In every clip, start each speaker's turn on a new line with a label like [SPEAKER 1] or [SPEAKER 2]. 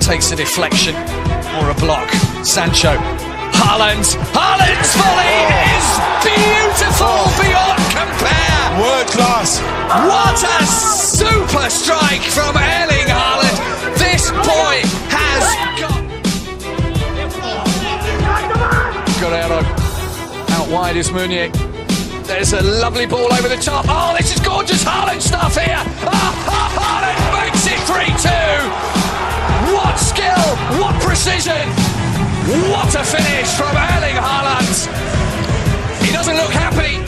[SPEAKER 1] takes a deflection or a block. Sancho. Haaland's volley is beautiful beyond compare.
[SPEAKER 2] World class.
[SPEAKER 1] What a super strike from Erling Haaland. This boy has got out wide is Meunier. There's a lovely ball over the top. Oh, this is gorgeous Haaland stuff here. Haaland makes it 3-2. What skill, what precision. What a finish from Erling Haaland. He doesn't look happy.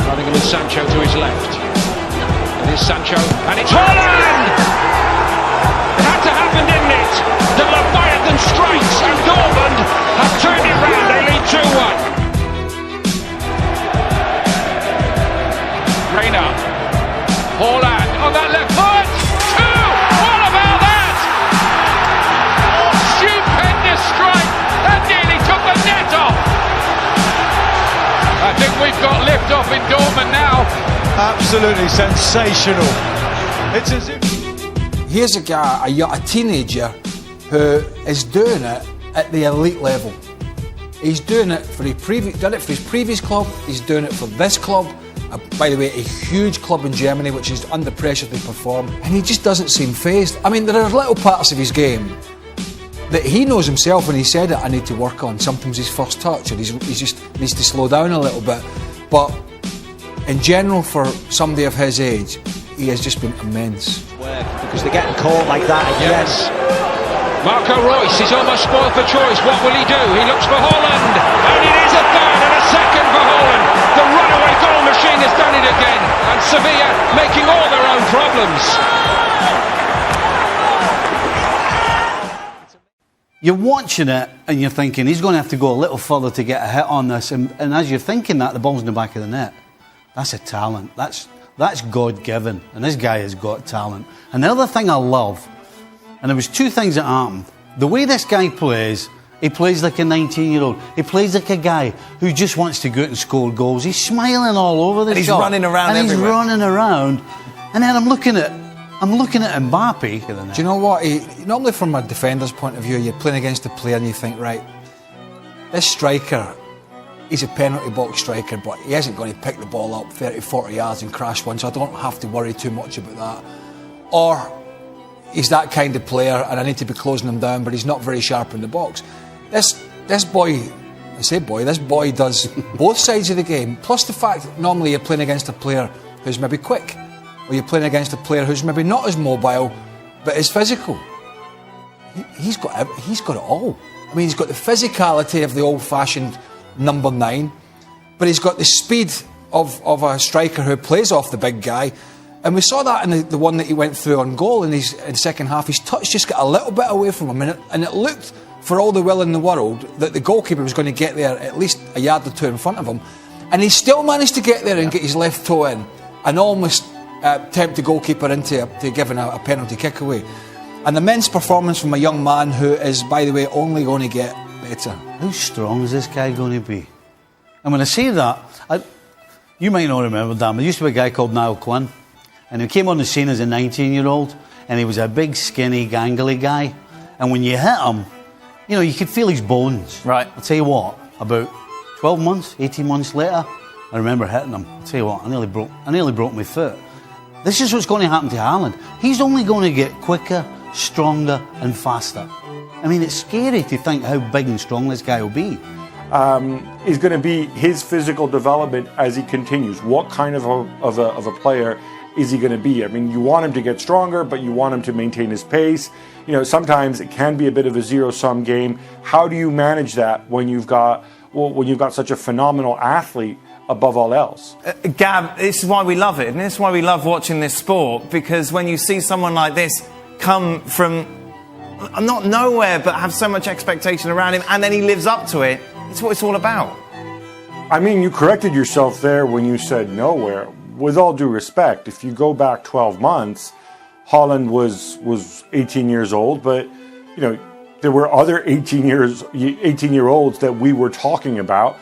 [SPEAKER 3] Running with Sancho to his left. It is Sancho, and it's Haaland! It had to happen, didn't it? The Leviathan strikes, and Dortmund have turned it round. They lead 2-1. Reina. Haaland on that left foot. Two! What about that? Stupendous strike. That nearly took the net off. I think we've got lift off in Dortmund now.
[SPEAKER 2] Absolutely sensational. It's as if...
[SPEAKER 4] Here's a guy, a teenager, who is doing it at the elite level. He's doing it for his previous club. He's doing it for this club. By the way, a huge club in Germany which is under pressure to perform, and he just doesn't seem fazed. I mean, there are little parts of his game that he knows himself when he said it, I need to work on. Sometimes his first touch, or he just needs to slow down a little bit. But in general, for somebody of his age, he has just been immense.
[SPEAKER 5] Because they're getting caught like that again.
[SPEAKER 3] Yes. Marco Reus is almost spoiled for choice. What will he do? He looks for Haaland, and it is a third and a second for Haaland. The runaway goal machine has done it again, and Sevilla making all their own problems.
[SPEAKER 6] You're watching it and you're thinking he's going to have to go a little further to get a hit on this, and as you're thinking that, the ball's in the back of the net. That's a talent. That's God-given, and this guy has got talent. And the other thing I love, and there was two things that happened. The way this guy plays, he plays like a 19-year-old. He plays like a guy who just wants to go out and score goals. He's smiling all over the shop.
[SPEAKER 4] And he's running around
[SPEAKER 6] everywhere.
[SPEAKER 4] He's
[SPEAKER 6] running around. And then I'm looking at Mbappe.
[SPEAKER 4] Do you know what? Normally from a defender's point of view, you're playing against a player and you think, right, this striker, he's a penalty box striker, but he isn't going to pick the ball up 30, 40 yards and crash one, so I don't have to worry too much about that. Or he's that kind of player and I need to be closing him down, but he's not very sharp in the box. This boy does both sides of the game, plus the fact that normally you're playing against a player who's maybe quick, or you're playing against a player who's maybe not as mobile, but is physical. He's got it all. I mean, he's got the physicality of the old-fashioned number 9, but he's got the speed of a striker who plays off the big guy. And we saw that in the one that he went through on goal in the second half. His touch just got a little bit away from him, and it looked, for all the will in the world, that the goalkeeper was going to get there at least a yard or two in front of him. And he still managed to get there and get his left toe in, and almost tempt the goalkeeper into giving a penalty kick away. An immense performance from a young man who is, by the way, only going to get better.
[SPEAKER 6] How strong is this guy going to be? And when I say that, you might not remember, Dan, there used to be a guy called Niall Quinn, and he came on the scene as a 19-year-old, and he was a big, skinny, gangly guy. And when you hit him, you know, you could feel his bones.
[SPEAKER 4] Right.
[SPEAKER 6] I'll tell you what, about 12 months, 18 months later, I remember hitting him. I'll tell you what, I nearly broke my foot. This is what's going to happen to Haaland. He's only going to get quicker, stronger and faster. I mean, it's scary to think how big and strong this guy will be.
[SPEAKER 7] Is going to be his physical development as he continues. What kind of a player is he going to be? I mean, you want him to get stronger, but you want him to maintain his pace. You know, sometimes it can be a bit of a zero-sum game. How do you manage that when you've got such a phenomenal athlete above all else?
[SPEAKER 8] Gab, this is why we love it, and this is why we love watching this sport, because when you see someone like this come from not nowhere but have so much expectation around him, and then he lives up to it, it's what it's all about.
[SPEAKER 7] I mean, you corrected yourself there when you said nowhere. With all due respect, if you go back 12 months, Haaland was 18 years old, but you know, there were other 18-year-olds that we were talking about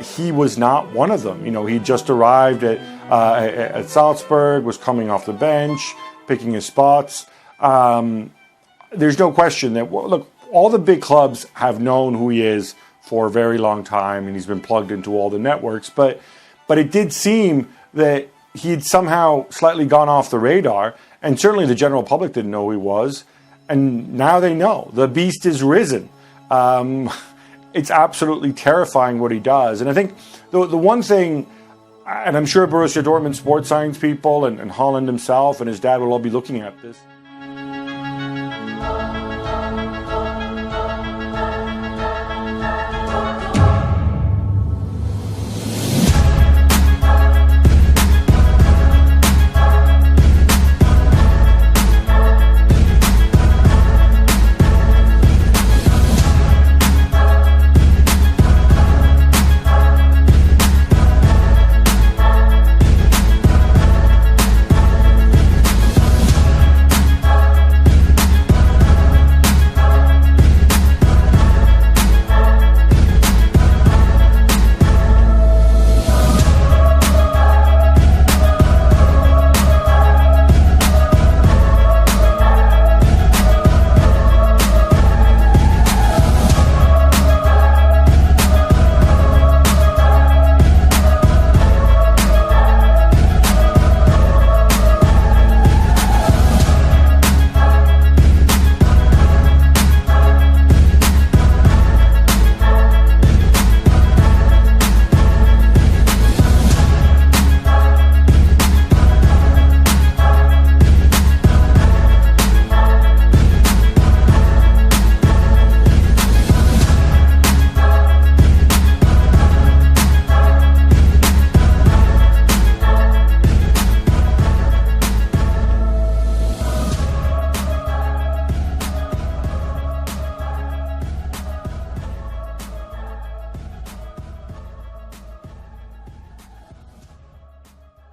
[SPEAKER 7] he was not one of them. You know, he just arrived at Salzburg, was coming off the bench, picking his spots. There's no question that, look, all the big clubs have known who he is for a very long time, and he's been plugged into all the networks. But it did seem that he'd somehow slightly gone off the radar, and certainly the general public didn't know who he was. And now they know. The beast is risen. It's absolutely terrifying what he does. And I think the one thing, and I'm sure Borussia Dortmund sports science people and Haaland himself and his dad will all be looking at this,